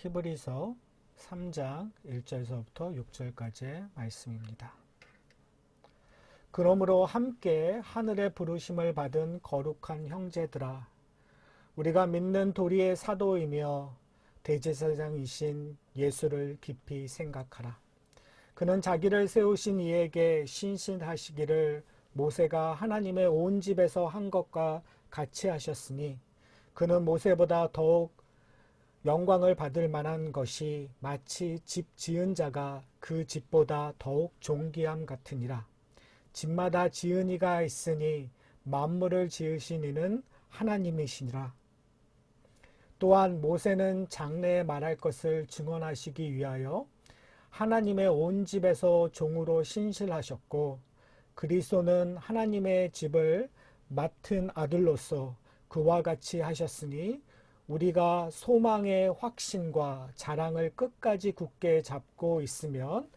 히브리서 3장 1절에서부터 6절까지의 말씀입니다. 그러므로 함께 하늘의 부르심을 받은 거룩한 형제들아, 우리가 믿는 도리의 사도이며 대제사장이신 예수를 깊이 생각하라. 그는 자기를 세우신 이에게 신실하시기를 모세가 하나님의 온 집에서 한 것과 같이 하셨으니, 그는 모세보다 더욱 영광을 받을 만한 것이 마치 집 지은 자가 그 집보다 더욱 존귀함 같으니라. 집마다 지은 이가 있으니 만물을 지으신 이는 하나님이시니라. 또한 모세는 장래에 말할 것을 증언하시기 위하여 하나님의 온 집에서 종으로 신실하셨고, 그리스도는 하나님의 집을 맡은 아들로서 그와 같이 하셨으니, 우리가 소망의 확신과 자랑을 끝까지 굳게 잡고 있으면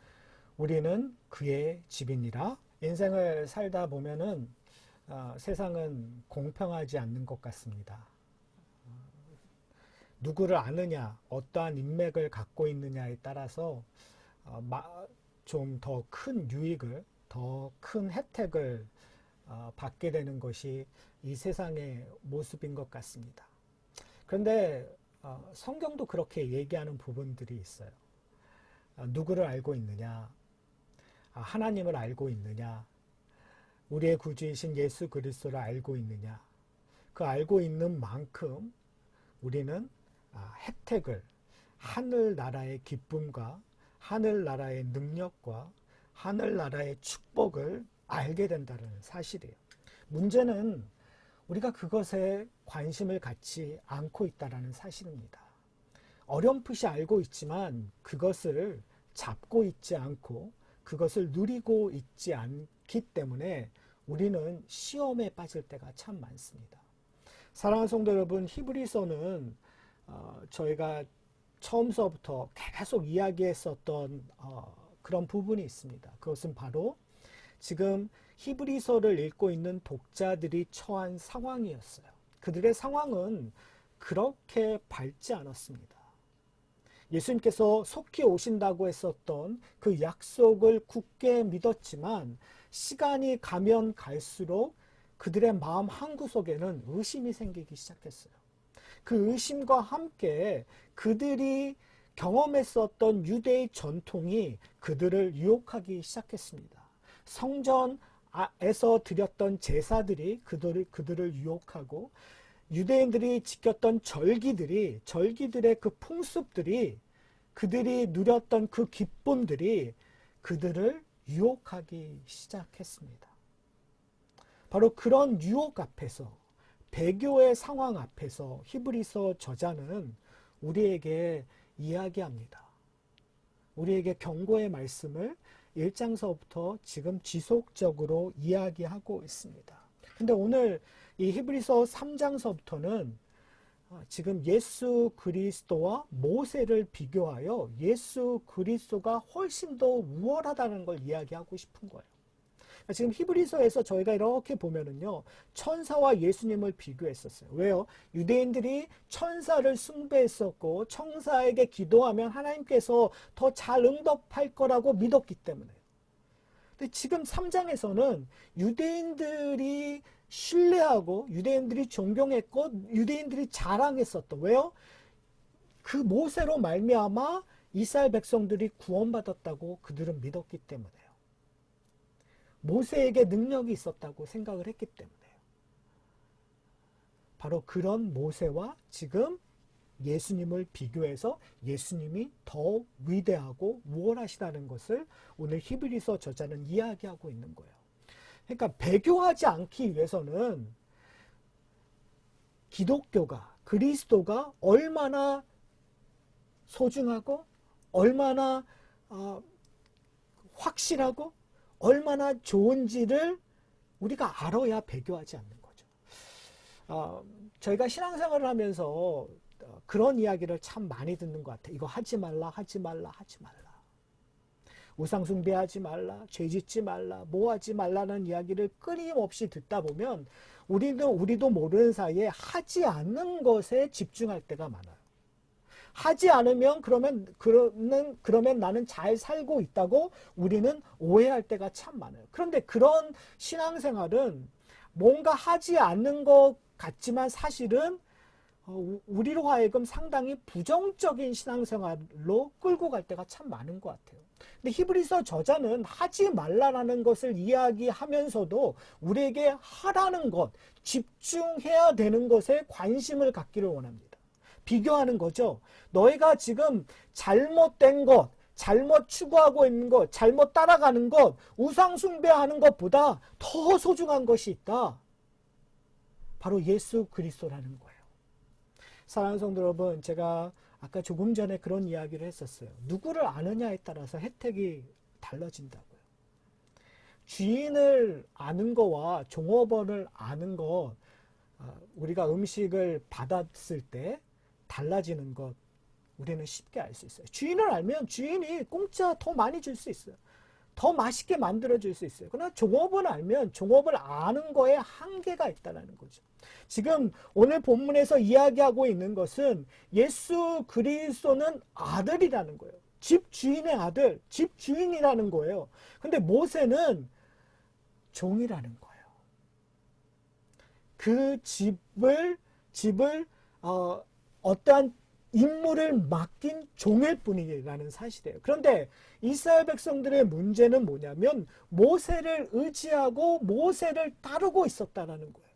우리는 그의 집이니라. 인생을 살다 보면은 세상은 공평하지 않는 것 같습니다. 누구를 아느냐, 어떠한 인맥을 갖고 있느냐에 따라서 좀 더 큰 유익을, 더 큰 혜택을 받게 되는 것이 이 세상의 모습인 것 같습니다. 그런데 성경도 그렇게 얘기하는 부분들이 있어요. 누구를 알고 있느냐, 하나님을 알고 있느냐, 우리의 구주이신 예수 그리스도를 알고 있느냐. 그 알고 있는 만큼 우리는 혜택을, 하늘나라의 기쁨과 하늘나라의 능력과 하늘나라의 축복을 알게 된다는 사실이에요. 문제는 우리가 그것에 관심을 갖지 않고 있다는 사실입니다. 어렴풋이 알고 있지만 그것을 잡고 있지 않고 그것을 누리고 있지 않기 때문에 우리는 시험에 빠질 때가 참 많습니다. 사랑하는 성도 여러분, 히브리서는 저희가 처음서부터 계속 이야기했었던 그런 부분이 있습니다. 그것은 바로 지금 히브리서를 읽고 있는 독자들이 처한 상황이었어요. 그들의 상황은 그렇게 밝지 않았습니다. 예수님께서 속히 오신다고 했었던 그 약속을 굳게 믿었지만 시간이 가면 갈수록 그들의 마음 한구석에는 의심이 생기기 시작했어요. 그 의심과 함께 그들이 경험했었던 유대의 전통이 그들을 유혹하기 시작했습니다. 성전에서 드렸던 제사들이 그들을 유혹하고, 유대인들이 지켰던 절기들의 그 풍습들이, 그들이 누렸던 그 기쁨들이 그들을 유혹하기 시작했습니다. 바로 그런 유혹 앞에서, 배교의 상황 앞에서 히브리서 저자는 우리에게 이야기합니다. 우리에게 경고의 말씀을 1장서부터 지금 지속적으로 이야기하고 있습니다. 근데 오늘 이 히브리서 3장서부터는 지금 예수 그리스도와 모세를 비교하여 예수 그리스도가 훨씬 더 우월하다는 걸 이야기하고 싶은 거예요. 지금 히브리서에서 저희가 이렇게 보면은요, 천사와 예수님을 비교했었어요. 왜요? 유대인들이 천사를 숭배했었고 천사에게 기도하면 하나님께서 더 잘 응답할 거라고 믿었기 때문에. 근데 지금 3장에서는 유대인들이 신뢰하고 유대인들이 존경했고 유대인들이 자랑했었던, 왜요? 그 모세로 말미암아 이스라엘 백성들이 구원받았다고 그들은 믿었기 때문에요. 모세에게 능력이 있었다고 생각을 했기 때문에요. 바로 그런 모세와 지금 예수님을 비교해서 예수님이 더 위대하고 우월하시다는 것을 오늘 히브리서 저자는 이야기하고 있는 거예요. 그러니까 배교하지 않기 위해서는 기독교가, 그리스도가 얼마나 소중하고 얼마나 확실하고 얼마나 좋은지를 우리가 알아야 배교하지 않는 거죠. 저희가 신앙생활을 하면서 그런 이야기를 참 많이 듣는 것 같아요. 이거 하지 말라, 하지 말라, 하지 말라. 우상숭배하지 말라, 죄짓지 말라, 뭐 하지 말라는 이야기를 끊임없이 듣다 보면 우리도 모르는 사이에 하지 않는 것에 집중할 때가 많아요. 하지 않으면 그러면 나는 잘 살고 있다고 우리는 오해할 때가 참 많아요. 그런데 그런 신앙생활은 뭔가 하지 않는 것 같지만 사실은 우리로 하여금 상당히 부정적인 신앙생활로 끌고 갈 때가 참 많은 것 같아요. 근데 히브리서 저자는 하지 말라라는 것을 이야기하면서도 우리에게 하라는 것, 집중해야 되는 것에 관심을 갖기를 원합니다. 비교하는 거죠. 너희가 지금 잘못된 것, 잘못 추구하고 있는 것, 잘못 따라가는 것, 우상 숭배하는 것보다 더 소중한 것이 있다. 바로 예수 그리스도라는 거예요. 사랑하는 성도 여러분, 제가 아까 조금 전에 그런 이야기를 했었어요. 누구를 아느냐에 따라서 혜택이 달라진다고요. 주인을 아는 거와 종업원을 아는 거, 우리가 음식을 받았을 때 달라지는 것, 우리는 쉽게 알 수 있어요. 주인을 알면 주인이 공짜 더 많이 줄 수 있어요. 더 맛있게 만들어줄 수 있어요. 그러나 종업을 알면 종업을 아는 거에 한계가 있다는 거죠. 지금 오늘 본문에서 이야기하고 있는 것은 예수 그리스도는 아들이라는 거예요. 집주인의 아들, 집주인이라는 거예요. 근데 모세는 종이라는 거예요. 그 집을 어떠한 임무를 맡긴 종일 뿐이라는 사실이에요. 그런데 이스라엘 백성들의 문제는 뭐냐면 모세를 의지하고 모세를 따르고 있었다는 거예요.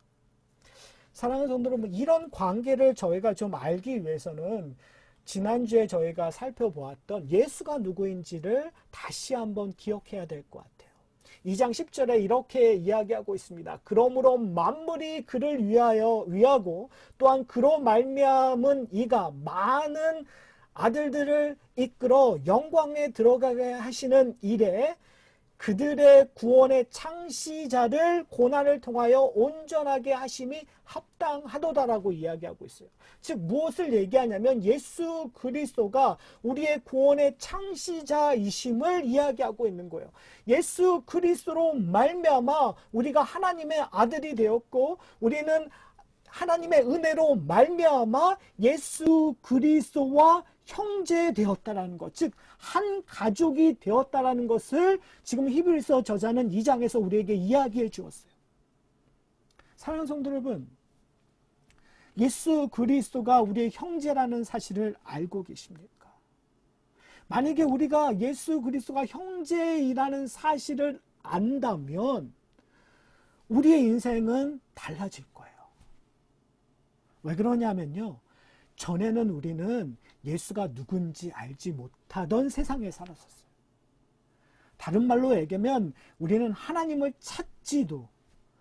사랑하는 성도 여러분, 이런 관계를 저희가 좀 알기 위해서는 지난주에 저희가 살펴보았던 예수가 누구인지를 다시 한번 기억해야 될 것 같아요. 2장 10절에 이렇게 이야기하고 있습니다. 그러므로 만물이 그를 위하고 또한 그로 말미암은 이가 많은 아들들을 이끌어 영광에 들어가게 하시는 일에 그들의 구원의 창시자를 고난을 통하여 온전하게 하심이 합당하도다라고 이야기하고 있어요. 즉 무엇을 얘기하냐면 예수 그리스도가 우리의 구원의 창시자이심을 이야기하고 있는 거예요. 예수 그리스도로 말미암아 우리가 하나님의 아들이 되었고 우리는 하나님의 은혜로 말미암아 예수 그리스도와 형제되었다라는 것, 즉 한 가족이 되었다라는 것을 지금 히브리서 저자는 2장에서 우리에게 이야기해 주었어요. 사랑하는 성도 여러분, 예수 그리스도가 우리의 형제라는 사실을 알고 계십니까? 만약에 우리가 예수 그리스도가 형제이라는 사실을 안다면 우리의 인생은 달라질 거예요. 왜 그러냐면요, 전에는 우리는 예수가 누군지 알지 못하던 세상에 살았었어요. 다른 말로 얘기하면 우리는 하나님을 찾지도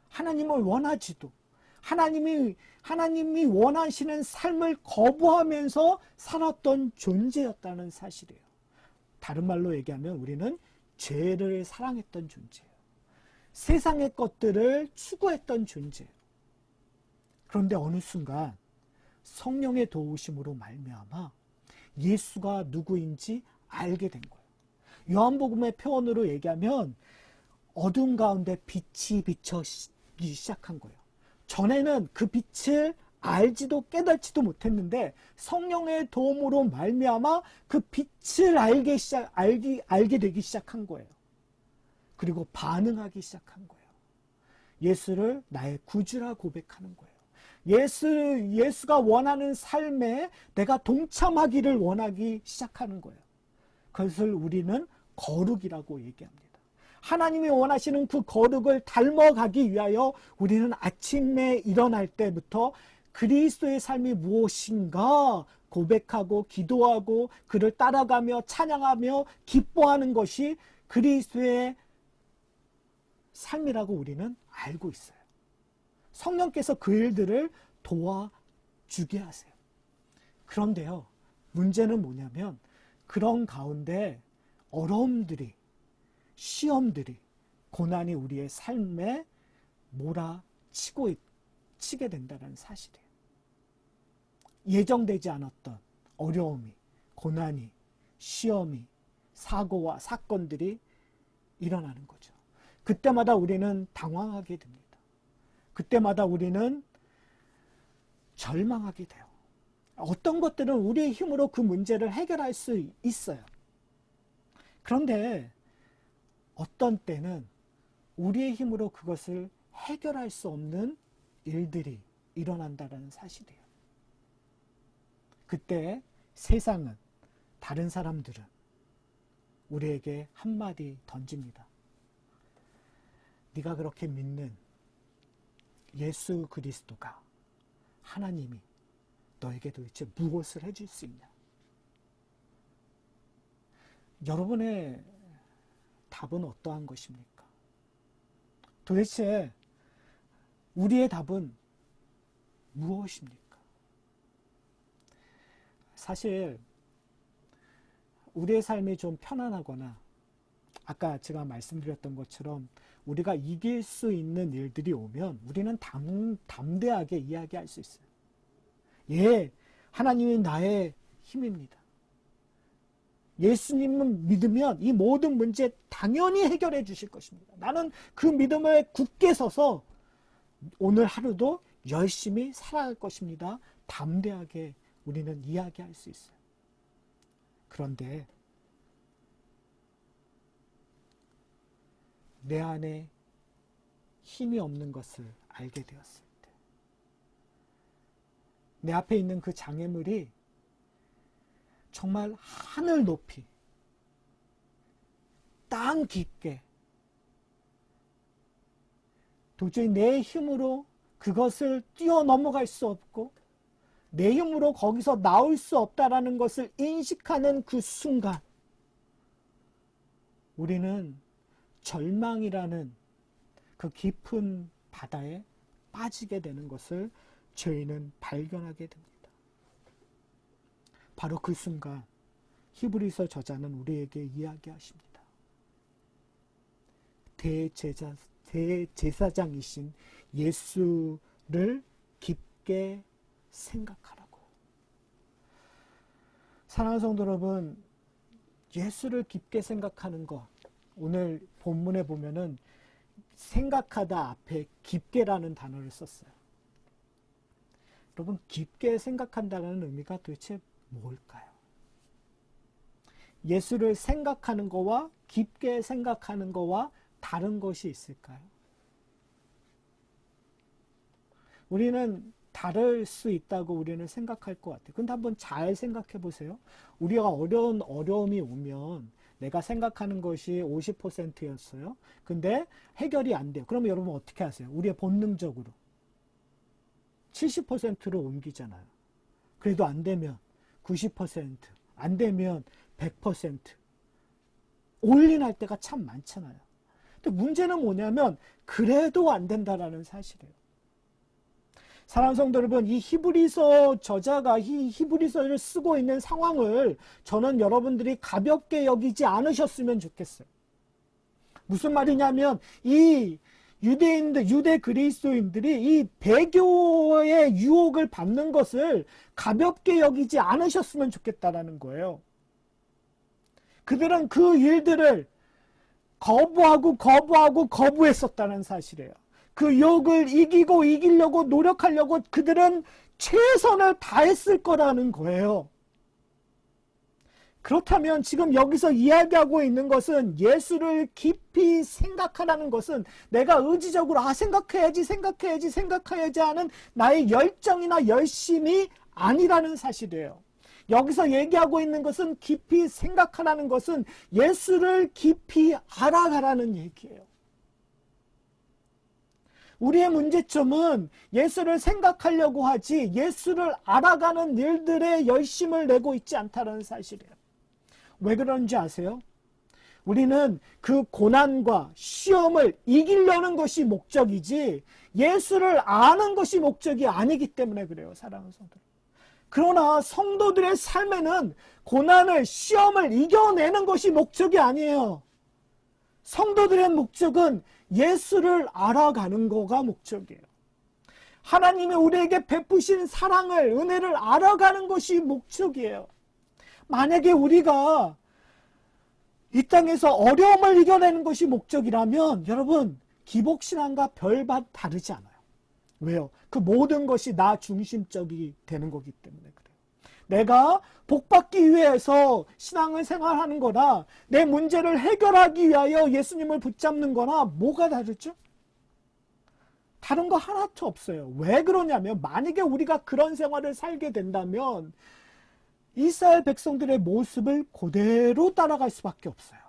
하나님을 원하지도 하나님이 원하시는 삶을 거부하면서 살았던 존재였다는 사실이에요. 다른 말로 얘기하면 우리는 죄를 사랑했던 존재예요. 세상의 것들을 추구했던 존재예요. 그런데 어느 순간 성령의 도우심으로 말미암아 예수가 누구인지 알게 된 거예요. 요한복음의 표현으로 얘기하면 어둠 가운데 빛이 비춰지기 시작한 거예요. 전에는 그 빛을 알지도 깨닫지도 못했는데 성령의 도움으로 말미암아 그 빛을 알게 되기 시작한 거예요. 그리고 반응하기 시작한 거예요. 예수를 나의 구주라 고백하는 거예요. 예수가 원하는 삶에 내가 동참하기를 원하기 시작하는 거예요. 그것을 우리는 거룩이라고 얘기합니다. 하나님이 원하시는 그 거룩을 닮아가기 위하여 우리는 아침에 일어날 때부터 그리스도의 삶이 무엇인가 고백하고 기도하고 그를 따라가며 찬양하며 기뻐하는 것이 그리스도의 삶이라고 우리는 알고 있어요. 성령께서 그 일들을 도와주게 하세요. 그런데요, 문제는 뭐냐면 그런 가운데 어려움들이, 시험들이, 고난이 우리의 삶에 치게 된다는 사실이에요. 예정되지 않았던 어려움이, 고난이, 시험이, 사고와 사건들이 일어나는 거죠. 그때마다 우리는 당황하게 됩니다. 그때마다 우리는 절망하게 돼요. 어떤 것들은 우리의 힘으로 그 문제를 해결할 수 있어요. 그런데 어떤 때는 우리의 힘으로 그것을 해결할 수 없는 일들이 일어난다는 사실이에요. 그때 세상은, 다른 사람들은 우리에게 한마디 던집니다. 네가 그렇게 믿는 예수 그리스도가, 하나님이 너에게 도대체 무엇을 해줄 수 있냐? 여러분의 답은 어떠한 것입니까? 도대체 우리의 답은 무엇입니까? 사실 우리의 삶이 좀 편안하거나 아까 제가 말씀드렸던 것처럼 우리가 이길 수 있는 일들이 오면 우리는 담대하게 이야기할 수 있어요. 예, 하나님이 나의 힘입니다. 예수님은 믿으면 이 모든 문제 당연히 해결해 주실 것입니다. 나는 그 믿음에 굳게 서서 오늘 하루도 열심히 살아갈 것입니다. 담대하게 우리는 이야기할 수 있어요. 그런데 내 안에 힘이 없는 것을 알게 되었을 때, 내 앞에 있는 그 장애물이 정말 하늘 높이, 땅 깊게, 도저히 내 힘으로 그것을 뛰어넘어갈 수 없고 내 힘으로 거기서 나올 수 없다라는 것을 인식하는 그 순간 우리는 절망이라는 그 깊은 바다에 빠지게 되는 것을 저희는 발견하게 됩니다. 바로 그 순간 히브리서 저자는 우리에게 이야기하십니다. 대제사장이신 예수를 깊게 생각하라고. 사랑하는 성도 여러분, 예수를 깊게 생각하는 것, 오늘 본문에 보면은 생각하다 앞에 깊게라는 단어를 썼어요. 여러분, 깊게 생각한다는 의미가 도대체 뭘까요? 예수를 생각하는 거와 깊게 생각하는 거와 다른 것이 있을까요? 우리는 다를 수 있다고 우리는 생각할 것 같아요. 근데 한번 잘 생각해 보세요. 우리가 어려움이 오면 내가 생각하는 것이 50%였어요. 근데 해결이 안 돼요. 그러면 여러분 어떻게 하세요? 우리의 본능적으로 70%로 옮기잖아요. 그래도 안 되면 90%, 안 되면 100%. 올인할 때가 참 많잖아요. 근데 문제는 뭐냐면 그래도 안 된다라는 사실이에요. 사랑하는 성도 여러분, 이 히브리서 저자가 이 히브리서를 쓰고 있는 상황을 저는 여러분들이 가볍게 여기지 않으셨으면 좋겠어요. 무슨 말이냐면 이 유대인들, 유대 그리스도인들이 이 배교의 유혹을 받는 것을 가볍게 여기지 않으셨으면 좋겠다라는 거예요. 그들은 그 일들을 거부했었다는 사실이에요. 그 유혹을 이기려고 노력하려고 그들은 최선을 다했을 거라는 거예요. 그렇다면 지금 여기서 이야기하고 있는 것은 예수를 깊이 생각하라는 것은 내가 의지적으로 생각해야지 하는 나의 열정이나 열심이 아니라는 사실이에요. 여기서 얘기하고 있는 것은 깊이 생각하라는 것은 예수를 깊이 알아가라는 얘기예요. 우리의 문제점은 예수를 생각하려고 하지 예수를 알아가는 일들에 열심을 내고 있지 않다는 사실이에요. 왜 그런지 아세요? 우리는 그 고난과 시험을 이기려는 것이 목적이지 예수를 아는 것이 목적이 아니기 때문에 그래요. 사랑하는 성도. 그러나 성도들의 삶에는 고난을, 시험을 이겨내는 것이 목적이 아니에요. 성도들의 목적은 예수를 알아가는 거가 목적이에요. 하나님이 우리에게 베푸신 사랑을, 은혜를 알아가는 것이 목적이에요. 만약에 우리가 이 땅에서 어려움을 이겨내는 것이 목적이라면 여러분, 기복신앙과 별반 다르지 않아요. 왜요? 그 모든 것이 나 중심적이 되는 거기 때문에 그래요. 내가 복받기 위해서 신앙을 생활하는 거나 내 문제를 해결하기 위하여 예수님을 붙잡는 거나 뭐가 다르죠? 다른 거 하나도 없어요. 왜 그러냐면 만약에 우리가 그런 생활을 살게 된다면 이스라엘 백성들의 모습을 그대로 따라갈 수밖에 없어요.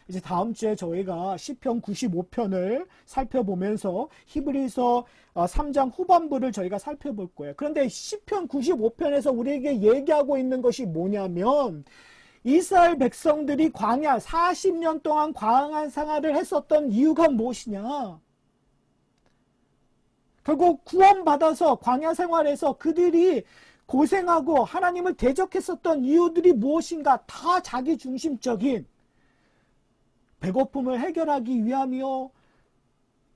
이제 다음 주에 저희가 시편 95편을 살펴보면서 히브리서 3장 후반부를 저희가 살펴볼 거예요. 그런데 시편 95편에서 우리에게 얘기하고 있는 것이 뭐냐면 이스라엘 백성들이 광야 40년 동안 광야 생활을 했었던 이유가 무엇이냐? 결국 구원받아서 광야 생활에서 그들이 고생하고 하나님을 대적했었던 이유들이 무엇인가? 다 자기 중심적인 배고픔을 해결하기 위함이요,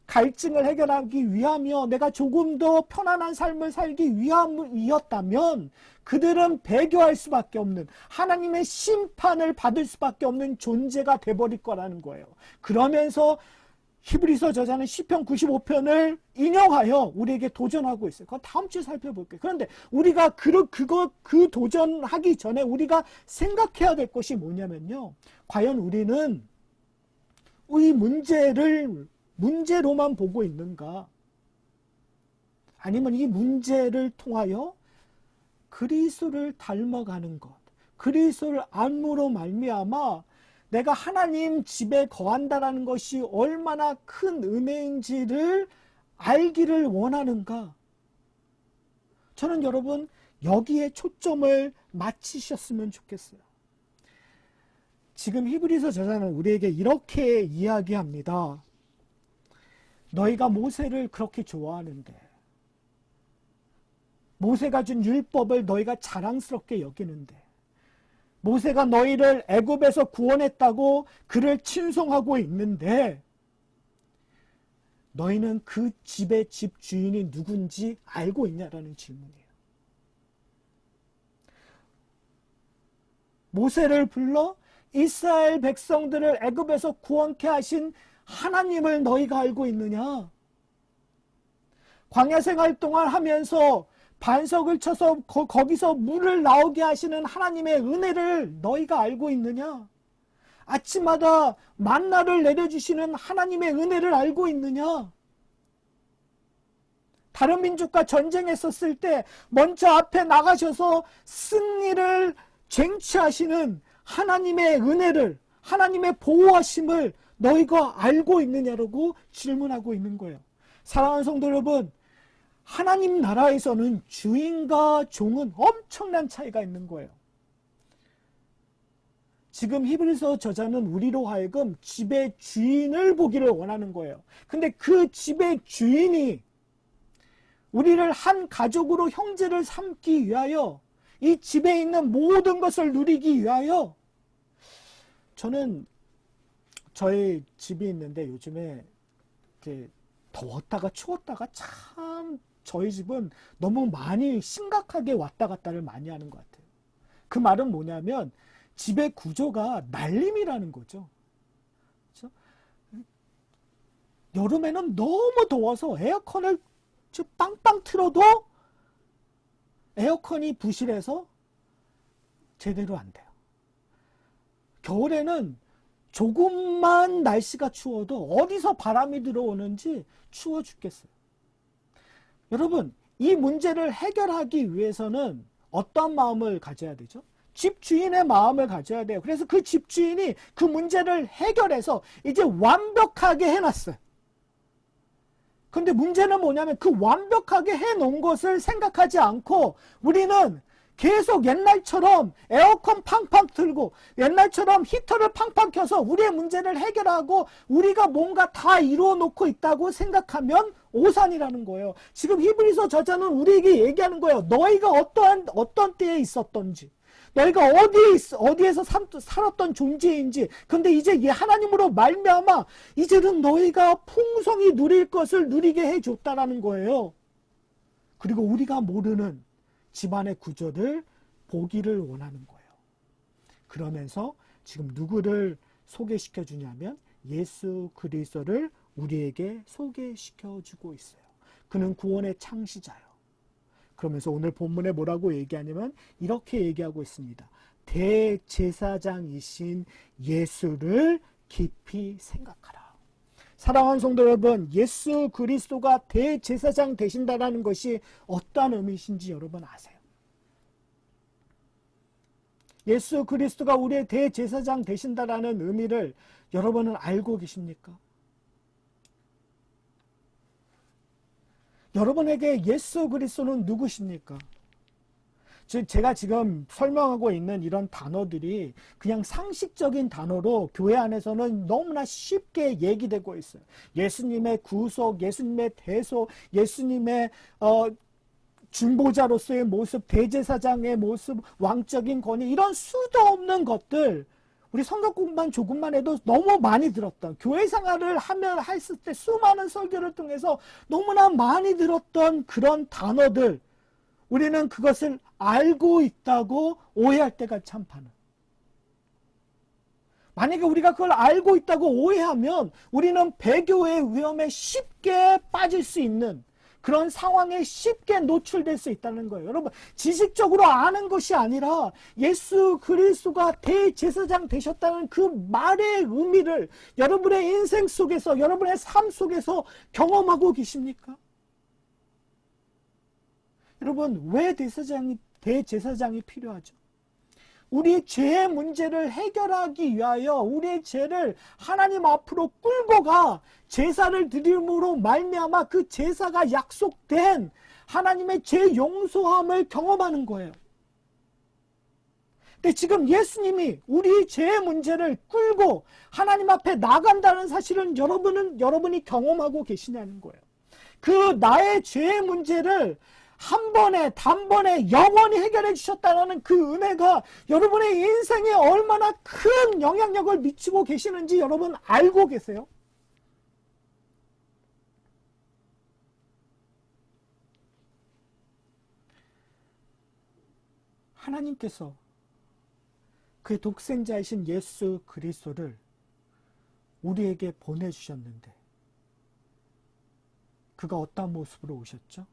갈증을 해결하기 위함이요, 내가 조금 더 편안한 삶을 살기 위함이었다면 그들은 배교할 수밖에 없는, 하나님의 심판을 받을 수밖에 없는 존재가 돼버릴 거라는 거예요. 그러면서 히브리서 저자는 시편 95편을 인용하여 우리에게 도전하고 있어요. 그건 다음 주에 살펴볼게요. 그런데 우리가 그 도전하기 전에 우리가 생각해야 될 것이 뭐냐면요, 과연 우리는 이 문제를 문제로만 보고 있는가? 아니면 이 문제를 통하여 그리스도를 닮아가는 것, 그리스도를 안므로 말미암아 내가 하나님 집에 거한다라는 것이 얼마나 큰 은혜인지를 알기를 원하는가? 저는 여러분 여기에 초점을 맞추셨으면 좋겠어요. 지금 히브리서 저자는 우리에게 이렇게 이야기합니다. 너희가 모세를 그렇게 좋아하는데, 모세가 준 율법을 너희가 자랑스럽게 여기는데, 모세가 너희를 애굽에서 구원했다고 그를 칭송하고 있는데, 너희는 그 집의 집 주인이 누군지 알고 있냐라는 질문이에요. 모세를 불러 이스라엘 백성들을 애굽에서 구원케 하신 하나님을 너희가 알고 있느냐? 광야 생활 동안 하면서 반석을 쳐서 거기서 물을 나오게 하시는 하나님의 은혜를 너희가 알고 있느냐? 아침마다 만나를 내려주시는 하나님의 은혜를 알고 있느냐? 다른 민족과 전쟁했었을 때 먼저 앞에 나가셔서 승리를 쟁취하시는 하나님의 은혜를, 하나님의 보호하심을 너희가 알고 있느냐라고 질문하고 있는 거예요. 사랑하는 성도 여러분, 하나님 나라에서는 주인과 종은 엄청난 차이가 있는 거예요. 지금 히브리서 저자는 우리로 하여금 집의 주인을 보기를 원하는 거예요. 근데 그 집의 주인이 우리를 한 가족으로 형제를 삼기 위하여, 이 집에 있는 모든 것을 누리기 위하여, 저는 저희 집이 있는데 요즘에 이렇게 더웠다가 추웠다가 참 저희 집은 너무 많이 심각하게 왔다 갔다를 많이 하는 것 같아요. 그 말은 뭐냐면 집의 구조가 날림이라는 거죠. 그렇죠? 여름에는 너무 더워서 에어컨을 빵빵 틀어도 에어컨이 부실해서 제대로 안 돼요. 겨울에는 조금만 날씨가 추워도 어디서 바람이 들어오는지 추워 죽겠어요. 여러분, 이 문제를 해결하기 위해서는 어떤 마음을 가져야 되죠? 집주인의 마음을 가져야 돼요. 그래서 그 집주인이 그 문제를 해결해서 이제 완벽하게 해놨어요. 근데 문제는 뭐냐면 그 완벽하게 해놓은 것을 생각하지 않고 우리는 계속 옛날처럼 에어컨 팡팡 틀고 옛날처럼 히터를 팡팡 켜서 우리의 문제를 해결하고 우리가 뭔가 다 이루어 놓고 있다고 생각하면 오산이라는 거예요. 지금 히브리서 저자는 우리에게 얘기하는 거예요. 너희가 어떤 때에 있었던지, 너희가 어디에서 살았던 존재인지. 근데 이제 하나님으로 말미암아 이제는 너희가 풍성히 누릴 것을 누리게 해줬다라는 거예요. 그리고 우리가 모르는 집안의 구조를 보기를 원하는 거예요. 그러면서 지금 누구를 소개시켜 주냐면 예수 그리스도를 우리에게 소개시켜 주고 있어요. 그는 구원의 창시자요. 그러면서 오늘 본문에 뭐라고 얘기하냐면 이렇게 얘기하고 있습니다. 대제사장이신 예수를 깊이 생각하라. 사랑하는 성도 여러분, 예수 그리스도가 대제사장 되신다는 것이 어떠한 의미이신지 여러분 아세요? 예수 그리스도가 우리의 대제사장 되신다는 의미를 여러분은 알고 계십니까? 여러분에게 예수 그리스도는 누구십니까? 제가 지금 설명하고 있는 이런 단어들이 그냥 상식적인 단어로 교회 안에서는 너무나 쉽게 얘기되고 있어요. 예수님의 구속, 예수님의 대속, 예수님의 중보자로서의 모습, 대제사장의 모습, 왕적인 권위, 이런 수도 없는 것들, 우리 성경 공부만 조금만 해도 너무 많이 들었던, 교회 생활을 했을 때 수많은 설교를 통해서 너무나 많이 들었던 그런 단어들, 우리는 그것을 알고 있다고 오해할 때가 참 많아. 만약에 우리가 그걸 알고 있다고 오해하면 우리는 배교의 위험에 쉽게 빠질 수 있는 그런 상황에 쉽게 노출될 수 있다는 거예요. 여러분, 지식적으로 아는 것이 아니라 예수 그리스도가 대제사장 되셨다는 그 말의 의미를 여러분의 인생 속에서, 여러분의 삶 속에서 경험하고 계십니까? 여러분, 왜 대제사장이 필요하죠? 우리 죄의 문제를 해결하기 위하여 우리의 죄를 하나님 앞으로 끌고 가 제사를 드림으로 말미암아 그 제사가 약속된 하나님의 죄 용서함을 경험하는 거예요. 근데 지금 예수님이 우리 죄의 문제를 끌고 하나님 앞에 나간다는 사실은 여러분이 경험하고 계시냐는 거예요. 그 나의 죄의 문제를 한 번에 단번에 영원히 해결해 주셨다는 그 은혜가 여러분의 인생에 얼마나 큰 영향력을 미치고 계시는지 여러분 알고 계세요? 하나님께서 그의 독생자이신 예수 그리스도를 우리에게 보내주셨는데 그가 어떤 모습으로 오셨죠?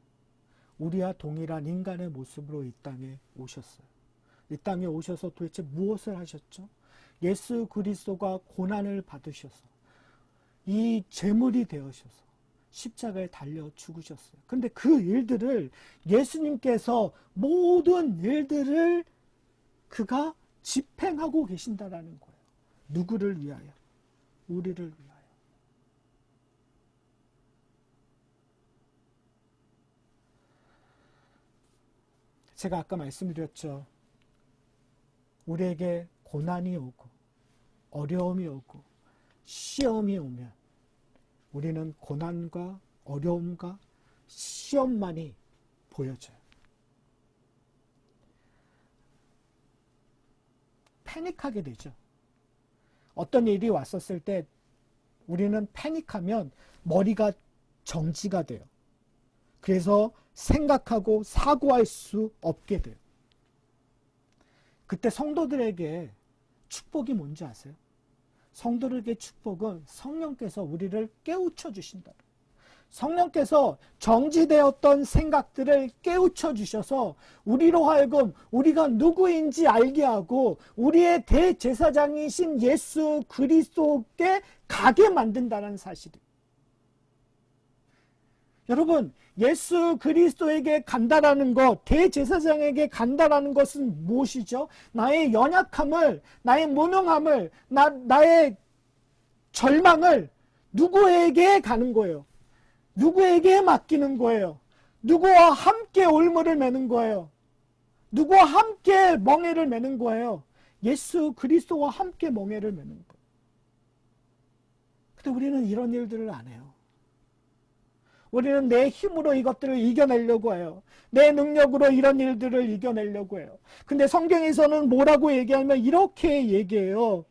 우리와 동일한 인간의 모습으로 이 땅에 오셨어요. 이 땅에 오셔서 도대체 무엇을 하셨죠? 예수 그리스도가 고난을 받으셔서 이 제물이 되어셔서 십자가에 달려 죽으셨어요. 근데 그 일들을 예수님께서 모든 일들을 그가 집행하고 계신다라는 거예요. 누구를 위하여? 우리를 위하여. 제가 아까 말씀드렸죠. 우리에게 고난이 오고 어려움이 오고 시험이 오면 우리는 고난과 어려움과 시험만이 보여져요. 패닉하게 되죠. 어떤 일이 왔었을 때 우리는 패닉하면 머리가 정지가 돼요. 그래서 생각하고 사고할 수 없게 돼요. 그때 성도들에게 축복이 뭔지 아세요? 성도들에게 축복은 성령께서 우리를 깨우쳐 주신다. 성령께서 정지되었던 생각들을 깨우쳐 주셔서 우리로 하여금 우리가 누구인지 알게 하고 우리의 대제사장이신 예수 그리스도께 가게 만든다는 사실이에요. 여러분, 예수 그리스도에게 간다라는 것, 대제사장에게 간다라는 것은 무엇이죠? 나의 연약함을, 나의 무능함을, 나의 절망을 누구에게 가는 거예요? 누구에게 맡기는 거예요? 누구와 함께 올무를 매는 거예요? 누구와 함께 멍에를 매는 거예요? 예수 그리스도와 함께 멍에를 매는 거예요. 근데 우리는 이런 일들을 안 해요. 우리는 내 힘으로 이것들을 이겨내려고 해요. 내 능력으로 이런 일들을 이겨내려고 해요. 근데 성경에서는 뭐라고 얘기하면 이렇게 얘기해요.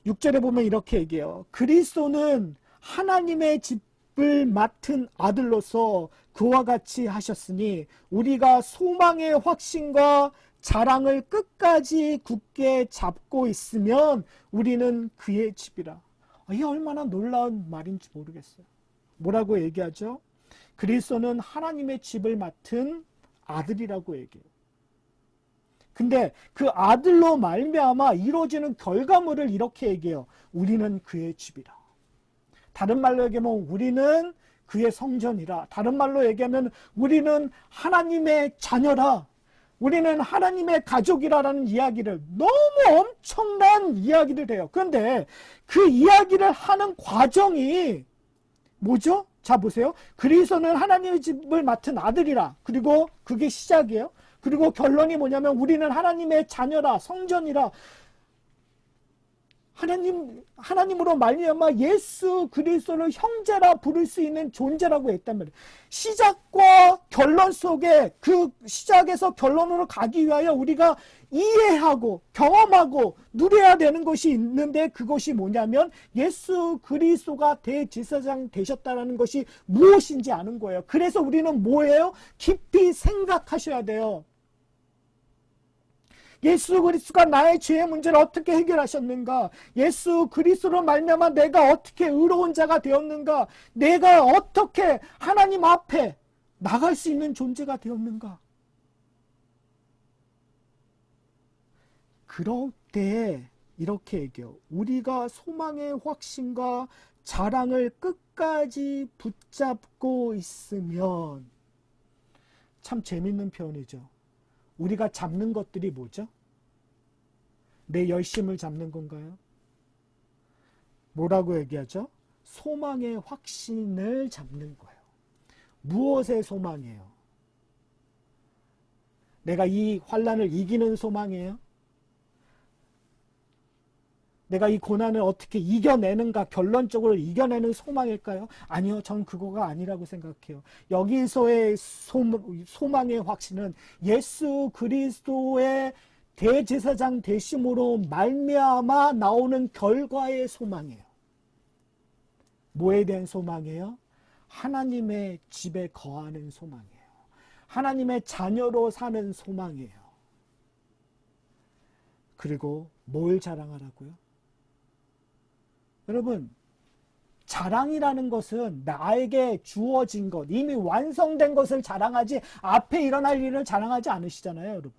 6절에 보면 이렇게 얘기해요. 그리스도는 하나님의 집을 맡은 아들로서 그와 같이 하셨으니 우리가 소망의 확신과 자랑을 끝까지 굳게 잡고 있으면 우리는 그의 집이라. 이게 얼마나 놀라운 말인지 모르겠어요. 뭐라고 얘기하죠? 그리스도는 하나님의 집을 맡은 아들이라고 얘기해요. 근데 그 아들로 말미암아 이루어지는 결과물을 이렇게 얘기해요. 우리는 그의 집이라. 다른 말로 얘기하면 우리는 그의 성전이라. 다른 말로 얘기하면 우리는 하나님의 자녀라. 우리는 하나님의 가족이라는 이야기를 너무 엄청난 이야기를 해요. 그런데 그 이야기를 하는 과정이 뭐죠? 자 보세요. 그리스도는 하나님의 집을 맡은 아들이라. 그리고 그게 시작이에요. 그리고 결론이 뭐냐면 우리는 하나님의 자녀라, 성전이라. 하나님으로 말미암아 예수 그리스도를 형제라 부를 수 있는 존재라고 했단 말이에요. 시작과 결론 속에 그 시작에서 결론으로 가기 위하여 우리가 이해하고 경험하고 누려야 되는 것이 있는데 그것이 뭐냐면 예수 그리스도가 대제사장 되셨다는 것이 무엇인지 아는 거예요. 그래서 우리는 뭐예요? 깊이 생각하셔야 돼요. 예수 그리스도가 나의 죄의 문제를 어떻게 해결하셨는가? 예수 그리스도로 말미암아 내가 어떻게 의로운 자가 되었는가? 내가 어떻게 하나님 앞에 나갈 수 있는 존재가 되었는가? 그럴 때 이렇게 얘기해요. 우리가 소망의 확신과 자랑을 끝까지 붙잡고 있으면, 참 재밌는 표현이죠. 우리가 잡는 것들이 뭐죠? 내 열심을 잡는 건가요? 뭐라고 얘기하죠? 소망의 확신을 잡는 거예요. 무엇의 소망이에요? 내가 이 환난을 이기는 소망이에요? 내가 이 고난을 어떻게 이겨내는가, 결론적으로 이겨내는 소망일까요? 아니요, 전 그거가 아니라고 생각해요. 여기서의 소망의 확신은 예수 그리스도의 대제사장 되심으로 말미암아 나오는 결과의 소망이에요. 뭐에 대한 소망이에요? 하나님의 집에 거하는 소망이에요. 하나님의 자녀로 사는 소망이에요. 그리고 뭘 자랑하라고요? 여러분, 자랑이라는 것은 나에게 주어진 것, 이미 완성된 것을 자랑하지 앞에 일어날 일을 자랑하지 않으시잖아요, 여러분.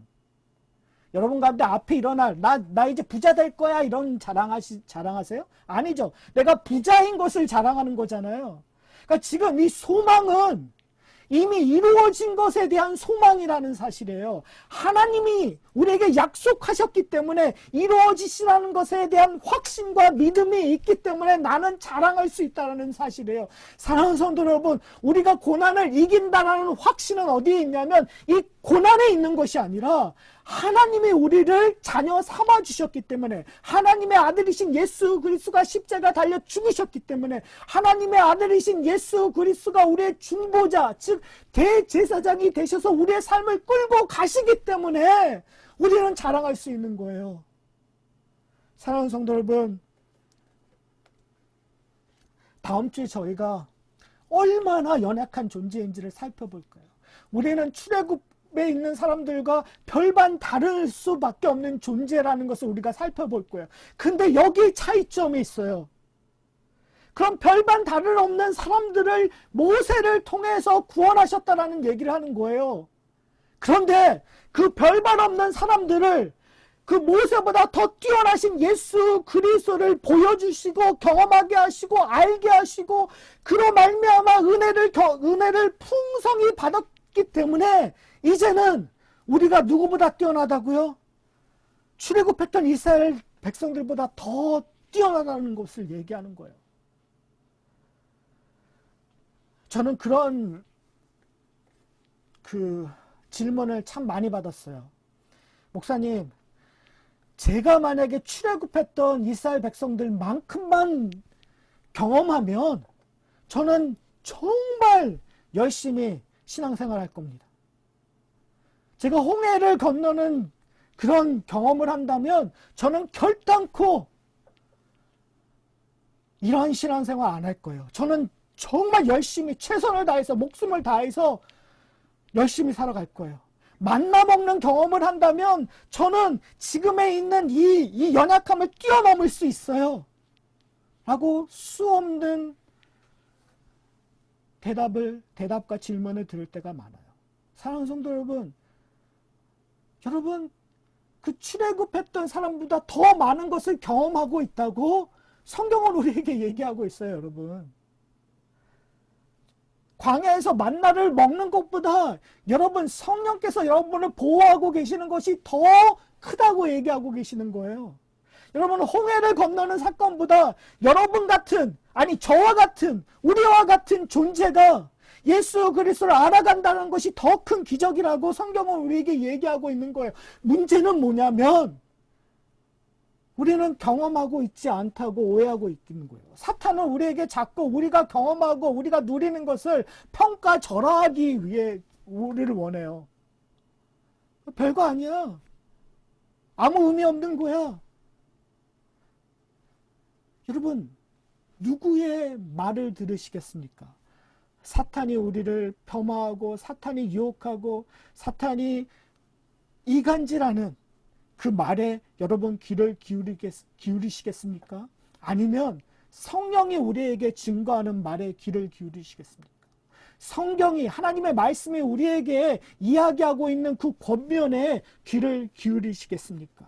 여러분 가운데 앞에 일어날 나 이제 부자 될 거야 이런 자랑하세요? 아니죠. 내가 부자인 것을 자랑하는 거잖아요. 그러니까 지금 이 소망은 이미 이루어진 것에 대한 소망이라는 사실이에요. 하나님이 우리에게 약속하셨기 때문에 이루어지시라는 것에 대한 확신과 믿음이 있기 때문에 나는 자랑할 수 있다는 사실이에요. 사랑하는 성도 여러분, 우리가 고난을 이긴다는 확신은 어디에 있냐면 이 고난에 있는 것이 아니라 하나님이 우리를 자녀 삼아 주셨기 때문에, 하나님의 아들이신 예수 그리스도가 십자가 달려 죽으셨기 때문에, 하나님의 아들이신 예수 그리스도가 우리의 중보자, 즉 대제사장이 되셔서 우리의 삶을 끌고 가시기 때문에 우리는 자랑할 수 있는 거예요. 사랑하는 성도 여러분, 다음 주에 저희가 얼마나 연약한 존재인지를 살펴볼 거예요. 우리는 출애굽에 있는 사람들과 별반 다를 수밖에 없는 존재라는 것을 우리가 살펴볼 거예요. 근데 여기 차이점이 있어요. 그럼 별반 다를 없는 사람들을 모세를 통해서 구원하셨다라는 얘기를 하는 거예요. 그런데 그 별반 없는 사람들을 그 모세보다 더 뛰어나신 예수 그리스도를 보여주시고 경험하게 하시고 알게 하시고 그로 말미암아 은혜를 풍성히 받았기 때문에 이제는 우리가 누구보다 뛰어나다고요? 출애굽했던 이스라엘 백성들보다 더 뛰어나다는 것을 얘기하는 거예요. 저는 그런 질문을 참 많이 받았어요. 목사님, 제가 만약에 출애굽했던 이스라엘 백성들만큼만 경험하면 저는 정말 열심히 신앙생활 할 겁니다. 제가 홍해를 건너는 그런 경험을 한다면 저는 결단코 이러한 신앙생활 안 할 거예요. 저는 정말 열심히 최선을 다해서 목숨을 다해서 열심히 살아갈 거예요. 만나 먹는 경험을 한다면 저는 지금에 있는 이 연약함을 뛰어넘을 수 있어요. 라고 수없는 대답과 질문을 들을 때가 많아요. 사랑하는 성도 여러분, 그 출애굽했던 사람보다 더 많은 것을 경험하고 있다고 성경은 우리에게 얘기하고 있어요, 여러분. 광야에서 만나를 먹는 것보다 여러분 성령께서 여러분을 보호하고 계시는 것이 더 크다고 얘기하고 계시는 거예요. 여러분 홍해를 건너는 사건보다 여러분 같은, 아니 저와 같은, 우리와 같은 존재가 예수 그리스도를 알아간다는 것이 더 큰 기적이라고 성경은 우리에게 얘기하고 있는 거예요. 문제는 뭐냐면 우리는 경험하고 있지 않다고 오해하고 있는 거예요. 사탄은 우리에게 자꾸 우리가 경험하고 우리가 누리는 것을 평가절하하기 위해 우리를 원해요. 별거 아니야. 아무 의미 없는 거야. 여러분, 누구의 말을 들으시겠습니까? 사탄이 우리를 폄하하고 사탄이 유혹하고 사탄이 이간질하는 그 말에 여러분 귀를 기울이시겠습니까? 아니면 성령이 우리에게 증거하는 말에 귀를 기울이시겠습니까? 성경이, 하나님의 말씀이 우리에게 이야기하고 있는 그 권면에 귀를 기울이시겠습니까?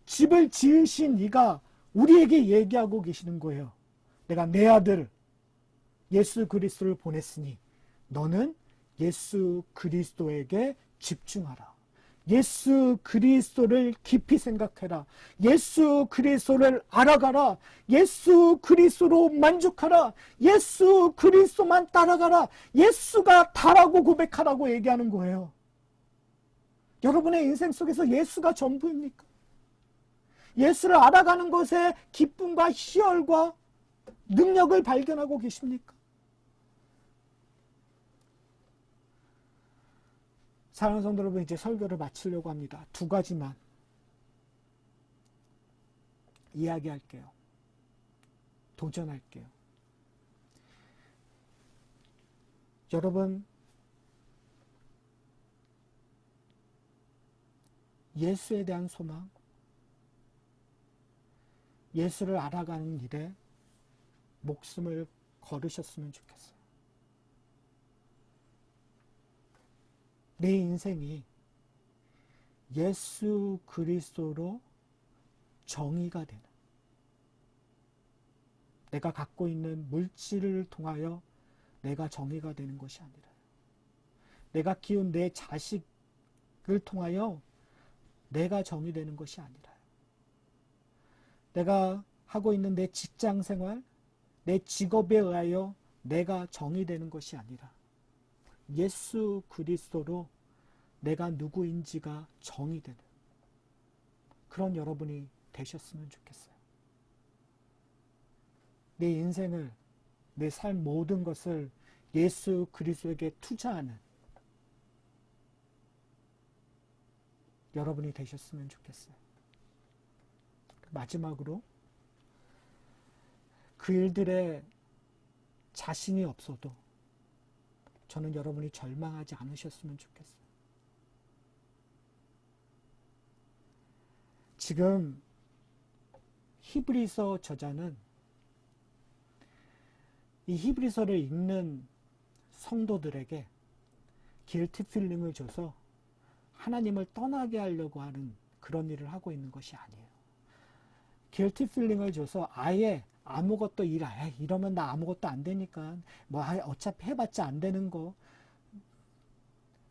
집을 지으신 이가 우리에게 얘기하고 계시는 거예요. 내가 내 아들 예수 그리스도를 보냈으니 너는 예수 그리스도에게 집중하라. 예수 그리스도를 깊이 생각해라. 예수 그리스도를 알아가라. 예수 그리스도로 만족하라. 예수 그리스도만 따라가라. 예수가 다라고 고백하라고 얘기하는 거예요. 여러분의 인생 속에서 예수가 전부입니까? 예수를 알아가는 것에 기쁨과 희열과 능력을 발견하고 계십니까? 사랑하는 성도 여러분, 이제 설교를 마치려고 합니다. 두 가지만 이야기할게요. 도전할게요. 여러분, 예수에 대한 소망, 예수를 알아가는 일에 목숨을 걸으셨으면 좋겠어요. 내 인생이 예수 그리스도로 정의가 되는, 내가 갖고 있는 물질을 통하여 내가 정의가 되는 것이 아니라, 내가 키운 내 자식을 통하여 내가 정의되는 것이 아니라, 내가 하고 있는 내 직장 생활, 내 직업에 의하여 내가 정의되는 것이 아니라 예수 그리스도로 내가 누구인지가 정의되는 그런 여러분이 되셨으면 좋겠어요. 내 인생을, 내 삶 모든 것을 예수 그리스도에게 투자하는 여러분이 되셨으면 좋겠어요. 마지막으로 그 일들에 자신이 없어도 저는 여러분이 절망하지 않으셨으면 좋겠어요. 지금 히브리서 저자는 이 히브리서를 읽는 성도들에게 길티 필링을 줘서 하나님을 떠나게 하려고 하는 그런 일을 하고 있는 것이 아니에요. 길티 필링을 줘서 아예 아무것도 이러면 나 아무것도 안 되니까 뭐 어차피 해봤자 안 되는 거,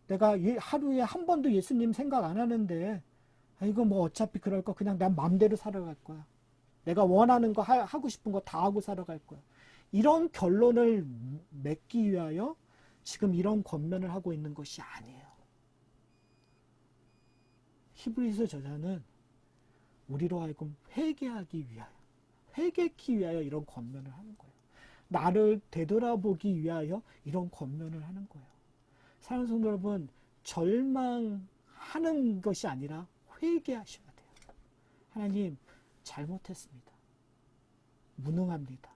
내가 하루에 한 번도 예수님 생각 안 하는데 이거 뭐 어차피 그럴 거 그냥 난 마음대로 살아갈 거야, 내가 원하는 거 하고 싶은 거 다 하고 살아갈 거야, 이런 결론을 맺기 위하여 지금 이런 권면을 하고 있는 것이 아니에요. 히브리서 저자는 우리로 하여금 회개하기 위하여, 회개하기 위하여 이런 권면을 하는 거예요. 나를 되돌아보기 위하여 이런 권면을 하는 거예요. 사랑하는 성도 여러분, 절망하는 것이 아니라 회개하셔야 돼요. 하나님, 잘못했습니다. 무능합니다.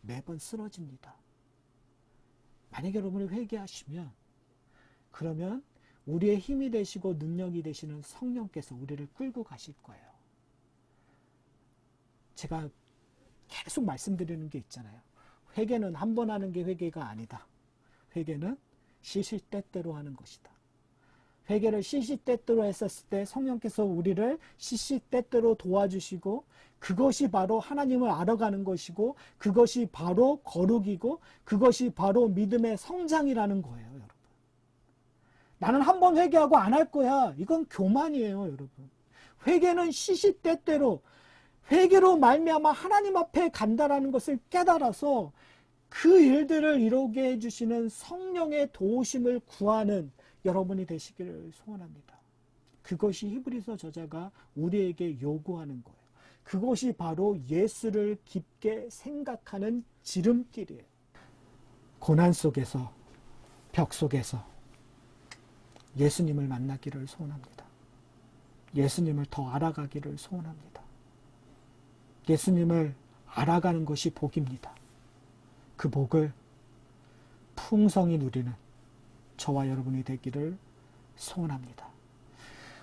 매번 쓰러집니다. 만약에 여러분이 회개하시면, 그러면 우리의 힘이 되시고 능력이 되시는 성령께서 우리를 끌고 가실 거예요. 제가 계속 말씀드리는 게 있잖아요. 회개는 한 번 하는 게 회개가 아니다. 회개는 시시때때로 하는 것이다. 회개를 시시때때로 했었을 때 성령께서 우리를 시시때때로 도와주시고 그것이 바로 하나님을 알아가는 것이고 그것이 바로 거룩이고 그것이 바로 믿음의 성장이라는 거예요, 여러분. 나는 한 번 회개하고 안 할 거야. 이건 교만이에요, 여러분. 회개는 시시때때로 회개로 말미암아 하나님 앞에 간다라는 것을 깨달아서 그 일들을 이루게 해주시는 성령의 도우심을 구하는 여러분이 되시기를 소원합니다. 그것이 히브리서 저자가 우리에게 요구하는 거예요. 그것이 바로 예수를 깊게 생각하는 지름길이에요. 고난 속에서, 벽 속에서 예수님을 만나기를 소원합니다. 예수님을 더 알아가기를 소원합니다. 예수님을 알아가는 것이 복입니다. 그 복을 풍성히 누리는 저와 여러분이 되기를 소원합니다.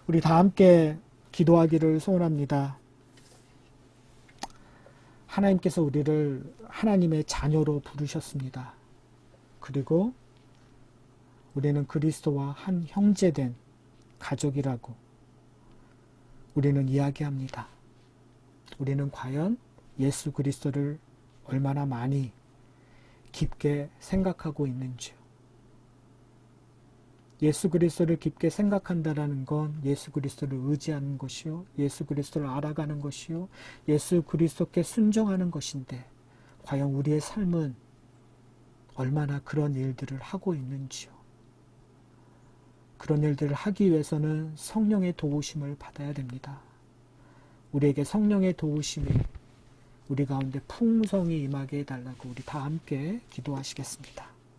우리 다 함께 기도하기를 소원합니다. 하나님께서 우리를 하나님의 자녀로 부르셨습니다. 그리고 우리는 그리스도와 한 형제된 가족이라고 우리는 이야기합니다. 우리는 과연 예수 그리스도를 얼마나 많이 깊게 생각하고 있는지요. 예수 그리스도를 깊게 생각한다라는 건 예수 그리스도를 의지하는 것이요, 예수 그리스도를 알아가는 것이요, 예수 그리스도께 순종하는 것인데 과연 우리의 삶은 얼마나 그런 일들을 하고 있는지요. 그런 일들을 하기 위해서는 성령의 도우심을 받아야 됩니다. 우리에게 성령의 도우심이 우리 가운데 풍성히 임하게 해달라고 우리 다 함께 기도하시겠습니다.